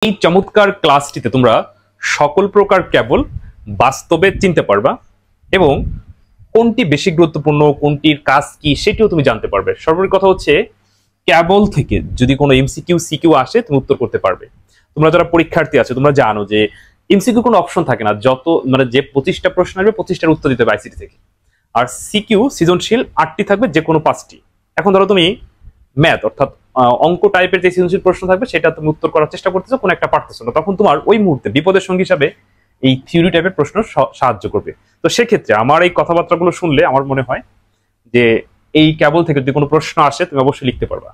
এই চমৎকার ক্লাসটিতে তোমরা সকল প্রকার কেবল বাস্তবে চিনতে পারবা এবং কোনটি বেশি গুরুত্বপূর্ণ, কোনটির কাজ কি সেটিও তুমি জানতে পারবে। সর্বোপরি কথা হচ্ছে কেবল থেকে যদি কোনো এমসিকিউ সিকিউ আসে তুমি উত্তর করতে পারবে। তোমরা যারা পরীক্ষার্থী আছে তোমরা জানো যে এমসিকিউ কোনো অপশন থাকে না, যত মানে যে 25টা প্রশ্ন আসবে 25টার উত্তর দিতে হবে আইসিটি থেকে। আর সিকিউ সৃজনশীল 8টি থাকবে, যে কোনো 5টি। এখন ধরো তুমি ম্যাথ অর্থাৎ অঙ্ক টাইপের যে সৃজনশীল প্রশ্ন থাকবে সেটা তুমি উত্তর করার চেষ্টা করতেছো, কোনো একটা পারতেছো না, তখন তোমার ওই মুহূর্তে বিপদের সঙ্গী হিসাবে এই থিওরি টাইপের প্রশ্ন সাহায্য করবে। তো সেক্ষেত্রে আমার এই কথাবার্তাগুলো শুনলে আমার মনে হয় যে এই কেবল থেকে যদি কোনো প্রশ্ন আসে তুমি অবশ্যই লিখতে পারবা।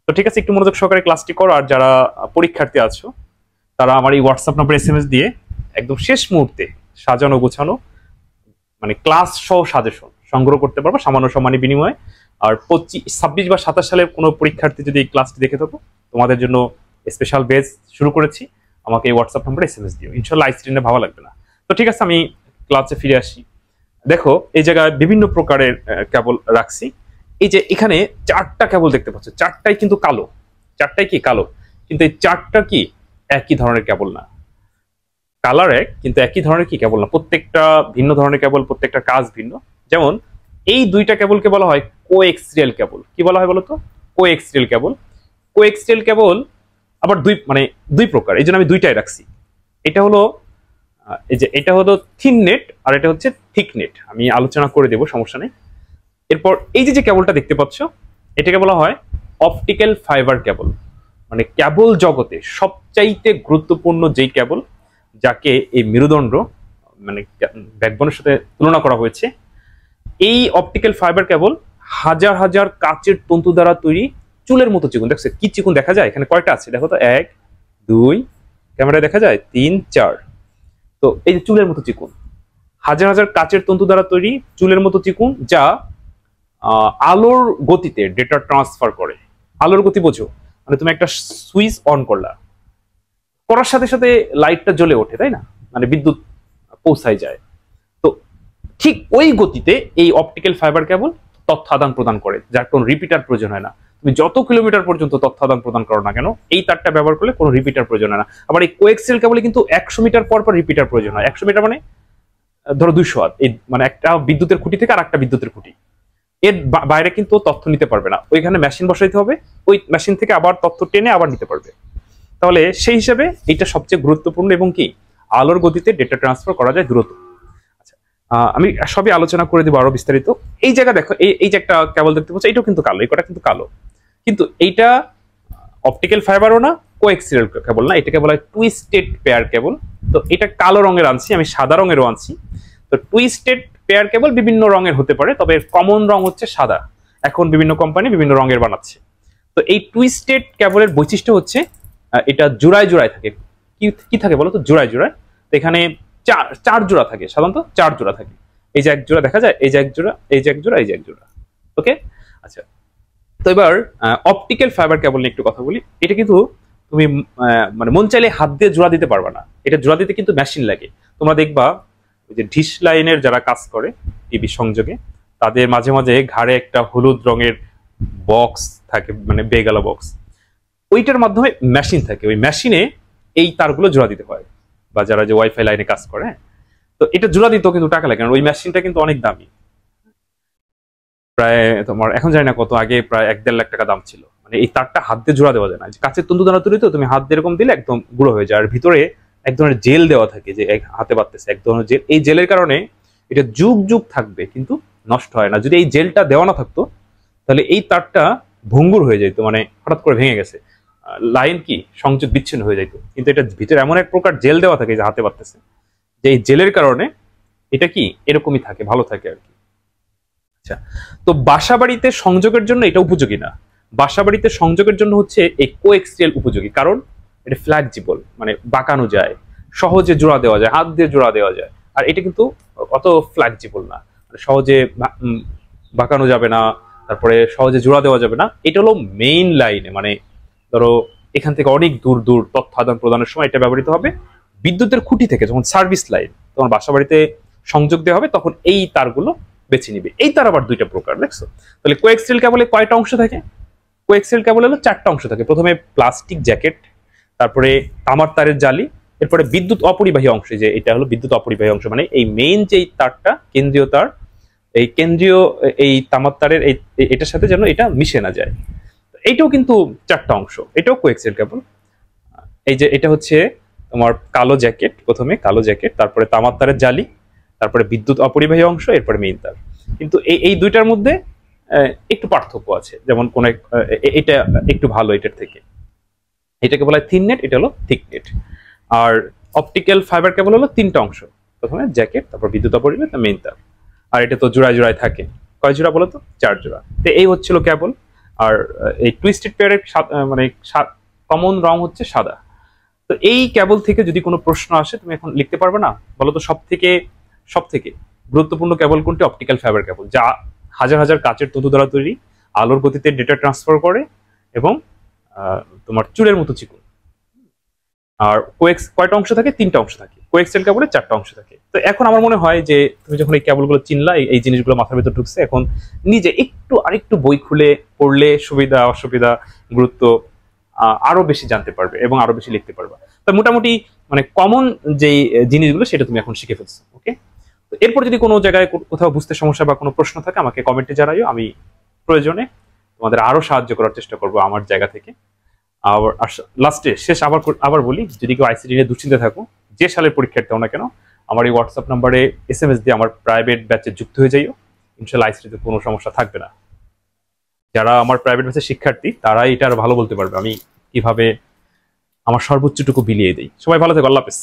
তো ঠিক আছে, একটু মনোযোগ সহকারে ক্লাসটি করো। আর যারা পরীক্ষার্থী আছো তারা আমার এই হোয়াটসঅ্যাপ নাম্বার SMS দিয়ে একদম শেষ মুহূর্তে সাজানো গোছানো মানে ক্লাস সহ সাজেশন সংগ্রহ করতে পারবো সামান্য সম্মানী বিনিময়ে। আর 26 বা 27 সালের কোনো পরীক্ষার্থী যদি এই ক্লাসটি দেখে থাকো, তোমাদের জন্য স্পেশাল বেজ শুরু করেছি। আমাকে এই হোয়াটসঅ্যাপ নাম্বারে SMS দিও, ইনশাল্লাহ আইসিটি ভালো লাগবে না। তো ঠিক আছে, আমি ক্লাসে ফিরে আসি। দেখো এই জায়গায় বিভিন্ন প্রকারের কেবল রাখছি। এই যে এখানে 4টা কেবল দেখতে পাচ্ছ, 4টাই কিন্তু কালো। 4টাই কি কালো, কিন্তু এই 4টা কি একই ধরনের কেবল না। কালার এক কিন্তু একই ধরনের কি কেবল না, প্রত্যেকটা ভিন্ন ধরনের কেবল, প্রত্যেকটা কাজ ভিন্ন। যেমন এই 2টা কেবলকে বলা হয় কোএক্সিয়াল কেবল। কি বলা হয় বলতো? Coaxial cable. কোএক্সিয়াল কেবল আবার দুই প্রকার, এই জন্য আমি 2টাই রাখছি। এটা হলো এই যে এটা হলো থিন নেট আর এটা হচ্ছে থিক নেট। আমি আলোচনা করে দেব, সমস্যা নেই। এরপর এই যে কেবলটা দেখতে পাচ্ছ এটাকে বলা হয় অপটিক্যাল ফাইবার কেবল। মানে কেবল জগতে সবচাইতে গুরুত্বপূর্ণ যেই কেবল, যাকে এই মেরুদণ্ড মানে ব্যাকবোনের সাথে তুলনা করা হয়েছে। এই অপটিক্যাল ফাইবার কেবল হাজার হাজার কাচের তন্তু দ্বারা তৈরি, চুলের মতো চিকন। দেখছো কি চিকন দেখা যায়? এখানে কয়টা আছে দেখো তো, 1 2 ক্যামেরায় দেখা যায় 3 4। তো এই যে চুলের মতো চিকন, হাজার হাজার কাচের তন্তু দ্বারা তৈরি চুলের মতো চিকন, যা আলোর গতিতে ডেটা ট্রান্সফার করে। আলোর গতি বোঝো, মানে তুমি একটা সুইচ অন করার সাথে সাথে লাইটটা জ্বলে ওঠে, তাই না? মানে বিদ্যুৎ পৌঁছায় যায়। তো ঠিক ওই গতিতে এই অপটিক্যাল ফাইবার কেবল তথ্য আদান প্রদান করে, যার কোনো রিপিটার প্রয়োজন হয় না। তুমি যত কিলোমিটার পর্যন্ত তথ্য আদান প্রদান করো না কেন, এই তারটা ব্যবহার করলে কোনো রিপিটার প্রয়োজন হয় না। আবার এই কোএক্সিয়াল কেবলে কিন্তু 100 মিটার পর পর রিপিটার প্রয়োজন হয়। 100 মিটার মানে ধরো 200 ওয়াট, এই মানে একটা বিদ্যুতের খুঁটি থেকে আর একটা বিদ্যুতের খুঁটি, এর বাইরে কিন্তু তথ্য নিতে পারবে না। ওইখানে মেশিন বসাইতে হবে, ওই মেশিন থেকে আবার তথ্য টেনে আবার নিতে পারবে। তাহলে সেই হিসাবে এটা সবচেয়ে গুরুত্বপূর্ণ এবং কি আলোর গতিতে ডেটা ট্রান্সফার করা যায় দ্রুত। আচ্ছা, আমি সবই আলোচনা করে দেবো আরো বিস্তারিত। এই জায়গা দেখো, এই যে একটা কেবল দেখতে পাচ্ছ, এটাও কিন্তু কালো, এই কটা কিন্তু কালো, কিন্তু এইটা অপটিক্যাল ফাইবারও না, কোএক্সিয়াল কেবল না, এটাকে বলা হয় টুইস্টেড পেয়ার কেবল। তো এটা কালো রঙের আনছি, আমি সাদা রঙেরও আনছি। তো টুইস্টেড পেয়ার কেবল বিভিন্ন রঙের হতে পারে, তবে কমন রং হচ্ছে সাদা। এখন বিভিন্ন কোম্পানি বিভিন্ন রঙের বানাচ্ছে। তো এই টুইস্টেড কেবলের বৈশিষ্ট্য হচ্ছে এটা জোড়ায় জোড়ায় থাকে। কি থাকে বলো তো? জোড়ায় জোড়ায়। তো এখানে চার জোড়া থাকে, সাধারণত 4 জোড়া থাকে। এই যে এক জোড়া দেখা যায়, এই যে এক জোড়া, এই যে এক জোড়া, এই যে এক জোড়া। ওকে, আচ্ছা। তো এবার অপটিক্যাল ফাইবার কেবল নিয়ে একটু কথা বলি। এটা কিন্তু তুমি মানে মন চাইলে হাত দিয়ে জোড়া দিতে পারবে না, এটা জোড়া দিতে কিন্তু মেশিন লাগে। তোমরা দেখবা ওই যে ডিশ লাইনের যারা কাজ করে টিভি সংযোগে, তাদের মাঝে মাঝে ঘাড়ে একটা হলুদ রঙের বক্স থাকে, মানে বেগালা বক্স। ওইটার মাধ্যমে মেশিন থাকে, ওই মেশিনে এই তারগুলো জোড়া দিতে হয়। বা যারা যে ওয়াইফাই লাইনে কাজ করে, তো এটা জোড়া দিতেও কিন্তু টাকা লাগে, কারণ ওই মেশিনটা কিন্তু অনেক দামি। প্রায় তোমার এখন জানি না কত, আগে প্রায় 1-1.5 লাখ টাকা দাম ছিল। মানে এই তারটা হাত দিয়ে জোড়া দেওয়া যায় না, কাঁচের তন্তু দ্বারা তৈরি, তো তুমি হাত দিয়ে এরকম দিলে একদম গুঁড়ো হয়ে যায়। আর ভিতরে এক ধরনের জেল দেওয়া থাকে, যে হাতে বাঁধতেছে এক ধরনের জেল। এই জেলের কারণে এটা যুগ যুগ থাকবে, কিন্তু নষ্ট হয় না। যদি এই জেলটা দেওয়া না থাকতো তাহলে এই তারটা ভঙ্গুর হয়ে যেত, মানে হঠাৎ করে ভেঙে গেছে, লাইন কি সংযোগ বিচ্ছিন্ন হয়ে যেত। কিন্তু এটা ভিতরে এমন এক প্রকার জেল দেওয়া থাকে যে হাতে বাঁধতেছে, যে এই জেলের কারণে এটা কি এরকমই থাকে, ভালো থাকে আর কি। আচ্ছা, তো বাসা বাড়িতে সংযোগের জন্য এটা উপযোগী না। বাসা বাড়িতে সংযোগের জন্য হচ্ছে এই কোএক্সিয়াল উপযোগী, কারণ এটা ফ্লেক্সিবল, মানে বাঁকানো যায়, সহজে জোড়া দেওয়া যায়, হাত দিয়ে জোড়া দেওয়া যায়। আর এটা কিন্তু অত ফ্লেক্সিবল না, মানে সহজে বাঁকানো যাবে না, তারপরে সহজে জোড়া দেওয়া যাবে না। এটা হলো মেইন লাইনে, মানে ধরো এখান থেকে অনেক দূর দূর তথ্য আদান প্রদানের সময় এটা ব্যবহৃত হবে। বিদ্যুতের খুঁটি থেকে যখন সার্ভিস লাইন তোমার বাসা বাড়িতে সংযোগ দেওয়া হবে, তখন এই তারগুলো বেছে নিবে। এই তার আবার 2টা প্রকার, দেখছো? তাহলে কোএক্সিয়াল কেবলে কয়টা অংশ থাকে? কোএক্সিয়াল কেবল হলো 4টা অংশ থাকে। প্রথমে প্লাস্টিক জ্যাকেট, তারপরে তামার তারের জালি, এরপরে বিদ্যুৎ অপরিবাহী অংশ, যে এটা হলো বিদ্যুৎ অপরিবাহী অংশ, মানে এই মেইন যে তারটা কেন্দ্রীয় তার, এই কেন্দ্রীয় এই তামার তারের এটার সাথে যেন এটা মিশে না যায়। এইটাও কিন্তু 4টা অংশ, এটাও কোএক্সিয়াল কেবল। এই যে এটা হচ্ছে তোমার কালো জ্যাকেট, প্রথমে কালো জ্যাকেট, তারপরে তামার তারের জালি, তারপরে বিদ্যুৎ অপরিবাহী অংশ, এরপরে মেইন তার। কিন্তু এই দুইটার মধ্যে একটু পার্থক্য আছে, যেমন কোন এটা একটু ভালো এটার থেকে, এটাকে বলা হয় থিন নেট, এটা হলো thick net. R optical fibre cable হলো 3টা অংশ, প্রথমে জ্যাকেট, তারপর বিদ্যুৎ অপরিবাহী, তারপর মেইন তার। আর এটা তো জোড়ায় জোড়ায় থাকে, কয় জোড়া বলো তো? 4 জোড়া। তো এই হচ্ছিল কেবল। আর এই টুইস্টেড পেয়ারের মানে কমন রং হচ্ছে সাদা। তো এই কেবল থেকে যদি কোনো প্রশ্ন আসে, তুমি এখন লিখতে পারবে না, বলো তো সব থেকে গুরুত্বপূর্ণ কেবল কোনটি? অপটিক্যাল ফাইবার কেবল, যা হাজার হাজার কাচের তন্তু দ্বারা তৈরি, আলোর গতিতে ডেটা ট্রান্সফার করে এবং তোমার চুলের মতো চিকন। আর কয়টা অংশ থাকে? 3টা অংশ থাকে। কোএক্সিয়াল কেবলের 4টা অংশ থাকে। তো এখন আমার মনে হয় যে তুমি যখন এই কেবলগুলো চিনলা, এই জিনিসগুলো মাথার ভিতর ঢুকছে, এখন নিজে আরেকটু বই খুলে পড়লে সুবিধা অসুবিধা গুরুত্ব আরো বেশি জানতে পারবে এবং আরো বেশি লিখতে পারবে। তো মোটামুটি মানে কমন যে জিনিসগুলো সেটা তুমি এখন শিখে ফেলছো। ওকে, তো এরপর যদি কোনো জায়গায় কোথাও বুঝতে সমস্যা বা কোনো প্রশ্ন থাকে, আমাকে কমেন্টে জানাইও, আমি প্রয়োজনে তোমাদের আরো সাহায্য করার চেষ্টা করবো আমার জায়গা থেকে। আর লাস্টে শেষ আবার বলি, যদি কেউ আইসিটি নিয়ে দুশ্চিন্তা থাকো, যে সালের পরীক্ষার্থী হও না কেন, আমার এই হোয়াটসঅ্যাপ নাম্বারে SMS দিয়ে আমার প্রাইভেট ব্যাচে যুক্ত হয়ে যাইও, ইনশাল্লাহ আইসিটিতে কোনো সমস্যা থাকবে না। যারা আমার প্রাইভেট ব্যাচের শিক্ষার্থী, তারাই এটা আরো ভালো বলতে পারবে আমি কিভাবে আমার সর্বোচ্চটুকু বিলিয়ে দিই। সবাই ভালো থেকো, আল্লাহ হাফেজ।